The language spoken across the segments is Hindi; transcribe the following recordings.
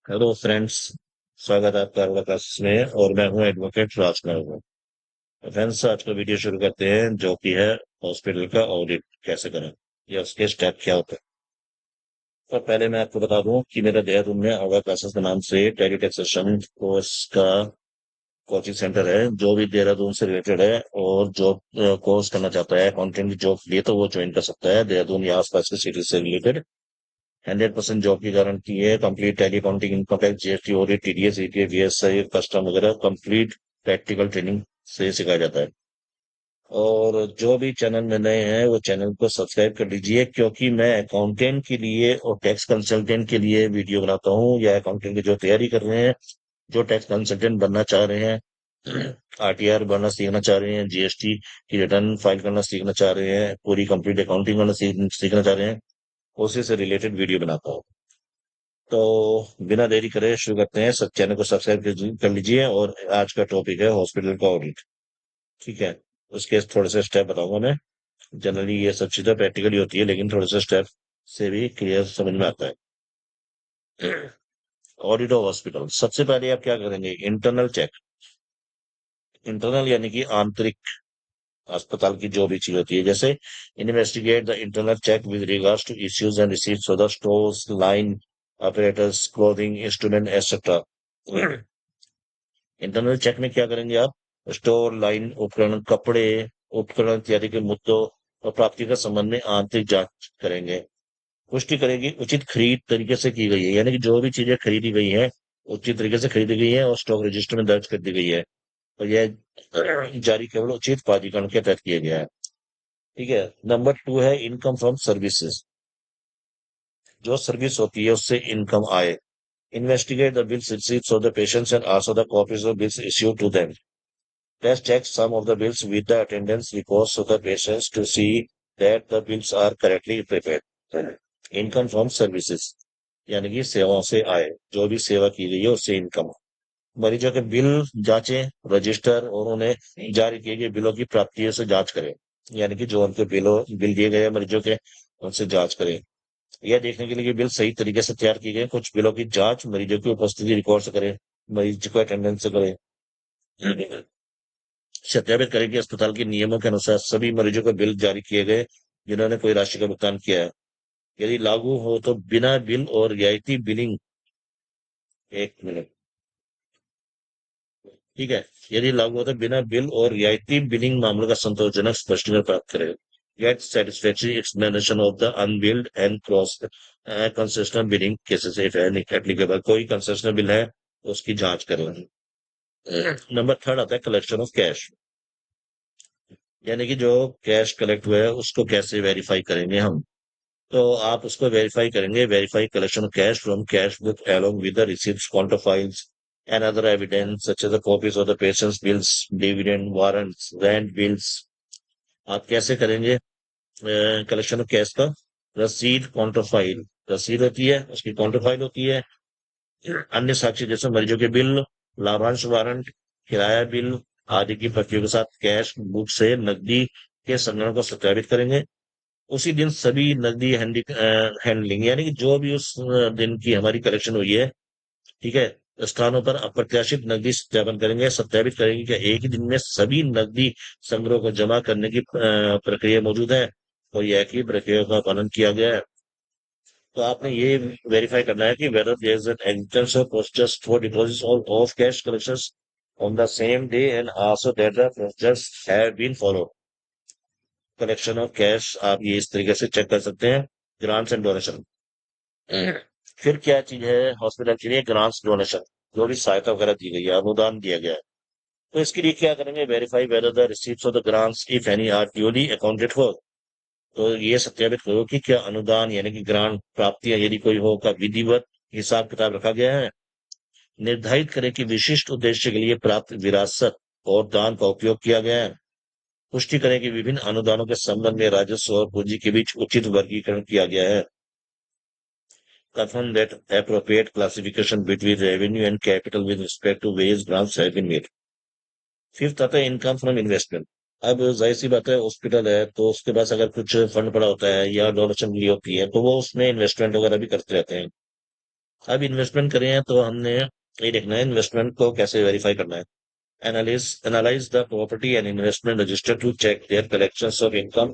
Hello friends. स्वागत है आपका अगला क्लास में और मैं हूं एडवोकेट राजकुमार। तो फ्रेंड्स, आज का वीडियो शुरू करते हैं जो कि है हॉस्पिटल का ऑडिट कैसे करें या उसके स्टेप क्या होते हैं। तो पहले मैं आपको बता दूं कि मेरा देहरादून में अगला क्लासेस के नाम से टैली टैक्सेशन कोर्स का कोचिंग सेंटर है। जो भी देहरादून से रिलेटेड है और जॉब कोर्स करना चाहता है अकाउंटेंट की जॉब के लिए तो वो ज्वाइन कर सकता है देहरादून या आसपास की सिटी से रिलेटेड। 100% जॉब की गारंटी है। Complete tally accounting income tax GST audit TDS ETS VSI custom वगैरह कंप्लीट प्रैक्टिकल ट्रेनिंग से सिखाया जाता है। और जो भी चैनल में नए हैं वो चैनल को सब्सक्राइब कर लीजिए क्योंकि मैं अकाउंटेंट के लिए और टैक्स कंसल्टेंट के लिए वीडियो बनाता हूँ या अकाउंटेंट की जो तैयारी कर रहे हैं, जो टैक्स कंसल्टेंट बनना चाह रहे हैं, आरटीआर बनना सीखना चाह रहे हैं, जीएसटी की रिटर्न फाइल करना सीखना चाह रहे हैं, पूरी कंप्लीट अकाउंटिंग करना सीखना चाह रहे हैं, उसी से रिलेटेड वीडियो बनाता हूँ। तो बिना देरी करे शुरू करते हैं। सब चैनल को सब्सक्राइब कर लीजिए और आज का टॉपिक है हॉस्पिटल का ऑडिट। ठीक है। उसके थोड़े से स्टेप बताऊंगा मैं। जनरली ये सब चीजें प्रैक्टिकली होती है लेकिन थोड़े से स्टेप से भी क्लियर समझ में आता है। ऑडिट ऑफ हॉस्पिटल, सबसे पहले आप क्या करेंगे? Internal check. इंटरनल यानी कि आंतरिक अस्पताल की जो भी चीज होती है, जैसे investigate the internal check with regards to issues and receipts of the stores line operators clothing instrument etcetera. Internal check में क्या करेंगे आप? स्टोर लाइन उपकरण कपड़े उपकरण इत्यादि के मुद्दों और प्राप्ति के संबंध में आंतरिक जांच करेंगे। पुष्टि करेगी उचित खरीद तरीके से की गई है, यानी कि जो भी चीजें खरीदी गई हैं उचित तरीके से खरीदी गई है और स्टॉक रजिस्टर में दर्ज कर दी गई है और यह जारी केवल उचित प्राधिकरण के तहत किया गया है। ठीक है। नंबर 2 है इनकम फ्रॉम सर्विसेज। जो सर्विस होती है उससे इनकम आए। Investigate the bills receipts of the patients and also the copies of bills issued to them. Let's check some of the bills with the attendance reports of the patients to see that the bills are correctly prepared. Income from services यानी कि सेवाओं से आए, जो भी सेवा की गई है उससे इनकम। मरीजों के बिल जांचें रजिस्टर और उन्हें जारी किए गए बिलों की प्राप्तियों से जांच करें, यानी कि जो उनके बिल दिए गए हैं मरीजों के उनसे जांच करें। यह देखने के लिए कि बिल सही तरीके से तैयार किए गए। कुछ बिलों की जांच मरीजों की उपस्थिति रिकॉर्ड से करें, मरीज को अटेंडेंस से करें। सत्यापित करें कि अस्पताल के नियमों के अनुसार सभी मरीजों को बिल जारी किए गए जिन्होंने कोई राशि का भुगतान किया है। यदि लागू हो तो बिना बिल और रियायती बिलिंग। एक मिनट। ठीक है। यदि लागू हो तो बिना बिल और रियायती बिलिंग मामलों का संतोषजनक स्पष्टीकरण प्राप्त करें। Get satisfactory explanation of the unbilled and cross concessional billing cases if applicable. कोई कंसेशनल बिल है तो उसकी जांच करें। नंबर 3 आता है कलेक्शन ऑफ कैश, यानी कि जो कैश कलेक्ट हुआ है उसको कैसे वेरीफाई करेंगे हम। तो आप उसको वेरीफाई करेंगे। Verify collection of cash from cash book along with the receipts, counter files and other evidence such as the copies of the patient's bills, dividend warrants, rent bills। आप कैसे करेंगे कलेक्शन ऑफ कैश का? रसीद काउंटर फाइल, रसीद होती है उसकी काउंटर फाइल होती है। अन्य साक्ष्य जैसे मरीजों के बिल, लाभांश वारंट, किराया बिल आदि की प्रतियों के साथ कैश बुक से नकदी के संग्रहण को सत्यापित करेंगे। उसी दिन सभी नकदी हैंडलिंग, यानी कि जो भी उस दिन की हमारी कलेक्शन हुई है, ठीक है, स्थानों पर अप्रत्याशित नकदी सत्यापन करेंगे। सत्यापित करेंगे कि एक ही दिन में सभी नकदी संग्रह को जमा करने की प्रक्रिया मौजूद है और यह की प्रक्रिया का पालन किया गया है। तो आपने ये वेरीफाई करना है कि whether there is an existence of procedures for deposits of cash collections on the same day and also that the procedures have been followed। Collection of cash आप ये इस तरीके से चेक कर सकते हैं। ग्रांट्स एंड डोनेशन, फिर क्या चीज है हॉस्पिटल के लिए? ग्रांट्स डोनेशन, जो भी सहायता वगैरह दी गई है, अनुदान दिया गया है, तो इसके लिए क्या करेंगे? Verify whether the receipts of the grants if any are duly accounted for. तो ये सत्यापित करो कि क्या अनुदान यानी कि ग्रांट प्राप्तियां यदि कोई हो का विधिवत हिसाब किताब रखा गया है। निर्धारित करें कि विशिष्ट उद्देश्य के लिए प्राप्त विरासत और दान का उपयोग किया गया है। पुष्टि करें कि विभिन्न अनुदानों के संबंध में राजस्व और पूंजी के बीच उचित वर्गीकरण किया गया है। Confirm that appropriate classification between revenue and capital with respect to various grants have been made। Fifth आता है इनकम फ्रॉम इन्वेस्टमेंट। अब जाहिर सी बात है हॉस्पिटल है तो उसके पास अगर कुछ फंड पड़ा होता है या डोनेशन ली होती है तो वो उसमें इन्वेस्टमेंट वगैरह भी करते रहते हैं। अब इन्वेस्टमेंट करें हैं तो हमने ये देखना है इन्वेस्टमेंट को कैसे वेरीफाई करना है। Analyze the property and investment register to check their collections of income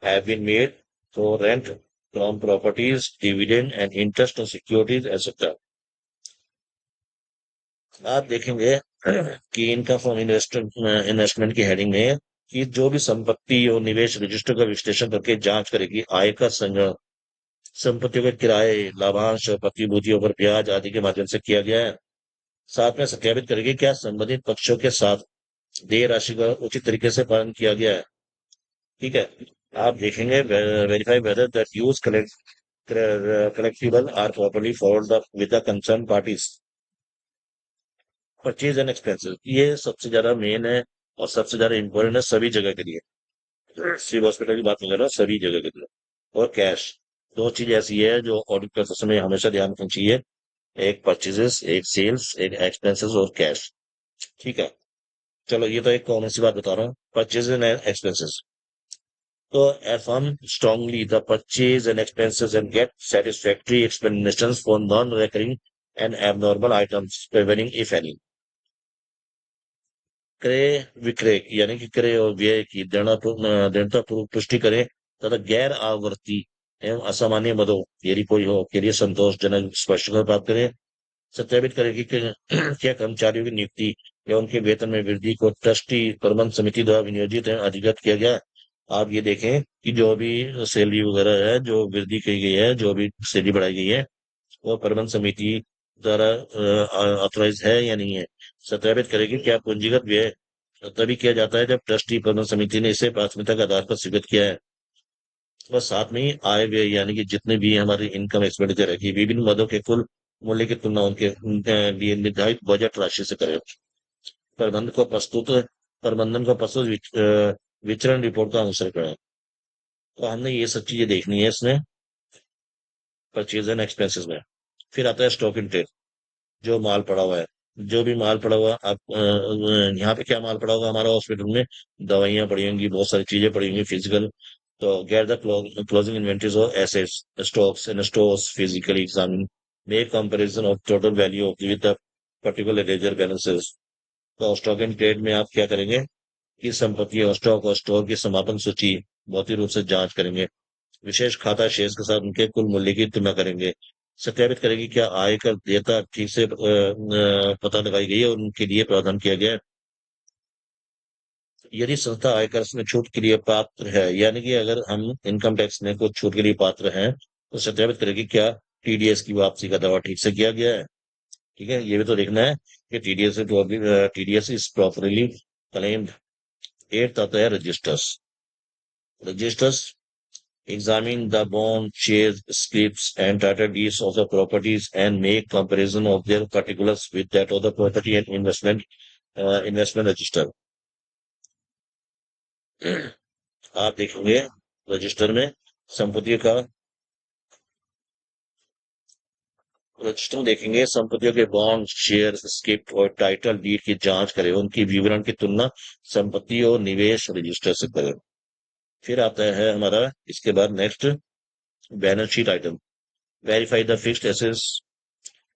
have been made for rent from properties, dividend and interest on securities, etc. आप देखेंगे कि इनकम फ्रॉम इन्वेस्टमेंट की हेडिंग में कि जो भी संपत्ति और निवेश रजिस्टर का विश्लेषण करके जांच करेगी आय का संग्रह संपत्तियों के किराए लाभांश और प्रतिभूतियों पर ब्याज आदि के माध्यम से किया गया है। साथ में सत्यापित करेगी क्या संबंधित पक्षों के साथ देय राशि का उचित तरीके से पालन किया गया है। ठीक है। आप देखेंगे verify whether that use collectible are properly followed up with the concerned parties। Purchase and expenses ये सबसे ज्यादा मेन है और सबसे ज्यादा इंपॉर्टेंट है सभी जगह के लिए। सिविल हॉस्पिटल की बात नहीं कर रहा, सभी जगह के लिए। और कैश, दो चीज ऐसी है जो ऑडिट करते समय हमेशा ध्यान रखनी चाहिए, एक परचेजेस, एक सेल्स, एक एक्सपेंसेस और कैश। ठीक है। चलो ये तो एक कॉमन सी बात बता रहा हूँ, परचेज एंड एक्सपेंसेस। तो affirm strongly the purchase and expenses and get satisfactory explanations for non-recurring and abnormal items prevailing if any। क्रय विक्रय यानी कि क्रय और व्यय की दृढ़ता पूर्वक पुष्टि करें तथा गैर आवर्ती एवं असामान्य मदों यदि कोई हो के लिए संतोषजनक स्पष्टीकरण प्राप्त करें। सत्यापित करें कि क्या कर्मचारियों की नियुक्ति या उनके वेतन में वृद्धि को ट्रस्टी प्रबंध समिति द्वारा विनियोजित एवं अधिगत किया गया है। आप ये देखें कि जो भी सैलरी वगैरह है, जो वृद्धि की गई है, जो भी सैलरी बढ़ाई गई है, वो प्रबंध समिति द्वारा ऑथराइज है या नहीं है। सत्यापित करेगी क्या पूंजीगत व्यय तभी किया जाता है जब ट्रस्टी प्रबंध समिति ने इसे प्राथमिकता के आधार पर स्वीकृत किया है। बस साथ में ही आय व्यय यानी कि जितने भी हमारी इनकम एक्सपेंडिचर है कि विभिन्न मदों के कुल मूल्य की तुलना उनके लिए निर्धारित बजट राशि से करें। प्रबंधन को प्रस्तुत प्रबंधन को प्रस्तुत विचरण रिपोर्ट का अनुसरण करें। तो हमने ये सब चीजें देखनी है इसमें परचेज एंड एक्सपेंसेस में। फिर आता है स्टॉक इन ट्रेड, जो माल पड़ा हुआ है, जो भी माल पड़ा हुआ आप यहाँ पे क्या माल पड़ा होगा हमारा हॉस्पिटल में, दवाइयाँ पड़ी होंगी, बहुत सारी चीजें पड़ी होंगी फिजिकल। तो get the closing inventories of assets stocks and stores physically examine, make comparison of total value of with the particular ledger balances. तो स्टॉक इन ट्रेड में आप क्या करेंगे कि संपत्ति और स्टॉक और स्टोर की समापन सूची भौतिक रूप से जांच करेंगे, विशेष खाता शेष के साथ उनके कुल मूल्य की तुलना करेंगे, सत्यापित करेगी क्या आयकर देयता ठीक से पता लगाई गई है और उनके लिए प्रावधान किया गया है। यदि संस्था आयकर में छूट के लिए पात्र है यानी कि अगर हम इनकम टैक्स में कुछ छूट के लिए पात्र हैं तो सत्यापित करेगी क्या टीडीएस की वापसी का दावा ठीक से किया गया है। ठीक है, ये भी तो देखना है कि TDS is properly claimed. At आता है registers. Registers examine the bond, shares, scrips, and title deeds of the properties and make comparison of their particulars with that of the property and investment register। आप देखेंगे रजिस्टर में संपत्तियों का रजिस्टर देखेंगे संपत्तियों के बॉन्ड, शेयर, स्क्रिप्ट और टाइटल डीड की जांच करें, उनकी विवरण की तुलना संपत्ति और निवेश रजिस्टर से करें। फिर आता है हमारा इसके बाद next balance sheet item. Verify the fixed assets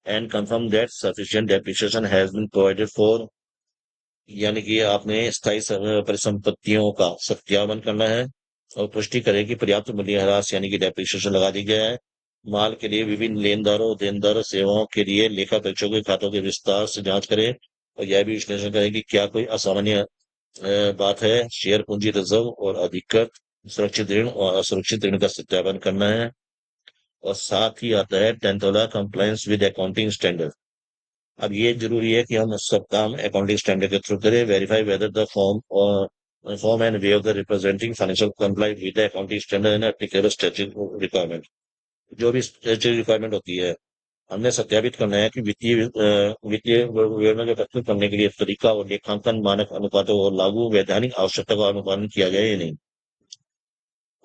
and confirm that sufficient depreciation has been provided for। यानी कि आपने स्थायी परिसंपत्तियों का सत्यापन करना है और पुष्टि करें कि पर्याप्त मूल्यह्रास यानी कि डेप्रिसिएशन लगा दी गया है। माल के लिए विभिन्न लेनदारों देनदार सेवाओं के लिए लेखा परीक्षकों के खातों के विस्तार से जांच करें और यह भी विश्लेषण करें कि क्या कोई असामान्य बात है। शेयर पूंजी रिजर्व और अधिकृत सुरक्षित ऋण और असुरक्षित ऋण का सत्यापन करना है। और साथ ही आता है 10th वाला कंप्लायंस विद अकाउंटिंग स्टैंडर्ड। अब ये जरूरी है कि हम सब काम अकाउंटिंग स्टैंडर्ड के थ्रू करें। Verify whether the form and way of the representing financial comply with the accounting standard and applicable statutory requirement. जो भी स्टैट्यूटरी रिक्वायरमेंट होती है हमने सत्यापित करना है कि वित्तीय विवरण को प्रस्तुत करने के लिए तरीका और लेखांकन मानक अनुपातों और लागू वैधानिक आवश्यकता का अनुपालन किया गया है या नहीं।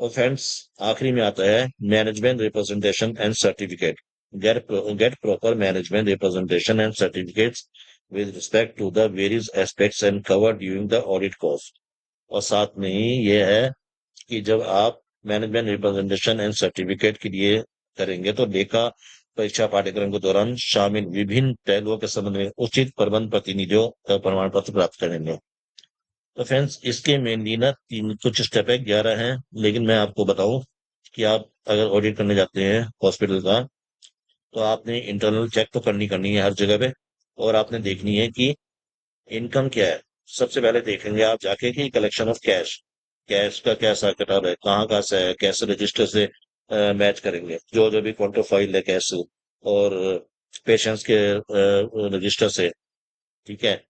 और फ्रेंड्स आखिरी में आता है management representation and certificate. Get proper management representation and certificates with respect to the various aspects and covered during the audit course। और साथ में ही ये है कि जब आप मैनेजमेंट रिप्रेजेंटेशन एंड सर्टिफिकेट के लिए करेंगे तो लेखा परीक्षा पाठ्यक्रम के दौरान शामिल विभिन्न पहलुओं के संबंध में उचित प्रबंध प्रतिनिधियों का प्रमाण पत्र प्राप्त करेंगे। तो फ्रेंड्स, इसके मेनली ना तीन कुछ स्टेप है, 11 हैं, लेकिन मैं आपको बताऊं कि आप अगर ऑडिट करने जाते हैं हॉस्पिटल का, तो आपने इंटरनल चेक तो करनी है हर जगह पे, और आपने देखनी है कि इनकम क्या है। सबसे पहले देखेंगे आप जाके कि कलेक्शन ऑफ कैश, कैश का क्या हिसाब किताब है, कहाँ कहाँ से है, कैसे रजिस्टर से मैच करेंगे, जो जो भी काउंटर फाइल है कैश और पेशेंट्स के रजिस्टर से। ठीक है।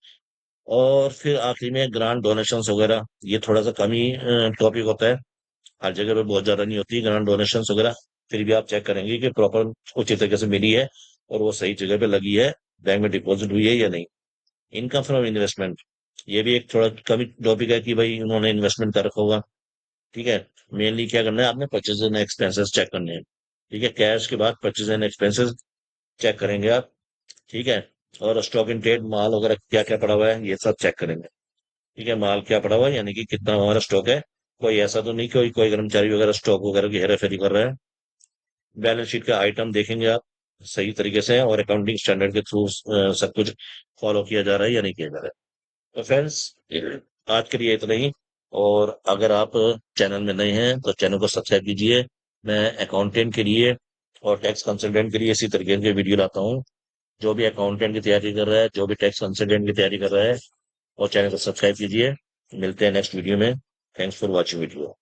और फिर आखिरी में ग्रांट डोनेशंस वगैरह, ये थोड़ा सा कम ही टॉपिक होता है, हर जगह पे बहुत ज्यादा नहीं होती ग्रांट डोनेशंस वगैरह। फिर भी आप चेक करेंगे कि प्रॉपर उचित तरीके से मिली है और वो सही जगह पे लगी है, बैंक में डिपॉजिट हुई है या नहीं। इनकम फ्रॉम इन्वेस्टमेंट, ये भी एक थोड़ा कम टॉपिक है कि भाई उन्होंने इन्वेस्टमेंट कर रखा होगा। ठीक है। मेनली क्या करना है आपने, परचेज एंड एक्सपेंसेस चेक करने हैं। ठीक है, कैश के बाद परचेज एंड एक्सपेंसेस चेक करेंगे आप। ठीक है। और स्टॉक इन ट्रेड, माल वगैरह क्या क्या पड़ा हुआ है ये सब चेक करेंगे। ठीक है, माल क्या पड़ा हुआ है, यानी कि कितना हमारा स्टॉक है। कोई ऐसा तो नहीं कोई कोई कर्मचारी वगैरह स्टॉक वगैरह की हेरा फेरी कर रहा है। बैलेंस शीट का आइटम देखेंगे आप सही तरीके से, और अकाउंटिंग स्टैंडर्ड के थ्रू सब कुछ फॉलो किया जा रहा है या नहीं किया जा रहा है। तो फ्रेंड्स, आज के लिए इतना ही। और अगर आप चैनल में नए हैं तो चैनल को सब्सक्राइब कीजिए। मैं अकाउंटेंट के लिए और टैक्स कंसल्टेंट के लिए इसी तरीके के वीडियो लाता हूँ। जो भी अकाउंटेंट की तैयारी कर रहा है, जो भी टैक्स कंसल्टेंट की तैयारी कर रहा है, और चैनल को सब्सक्राइब कीजिए। मिलते हैं नेक्स्ट वीडियो में। Thanks for watching video.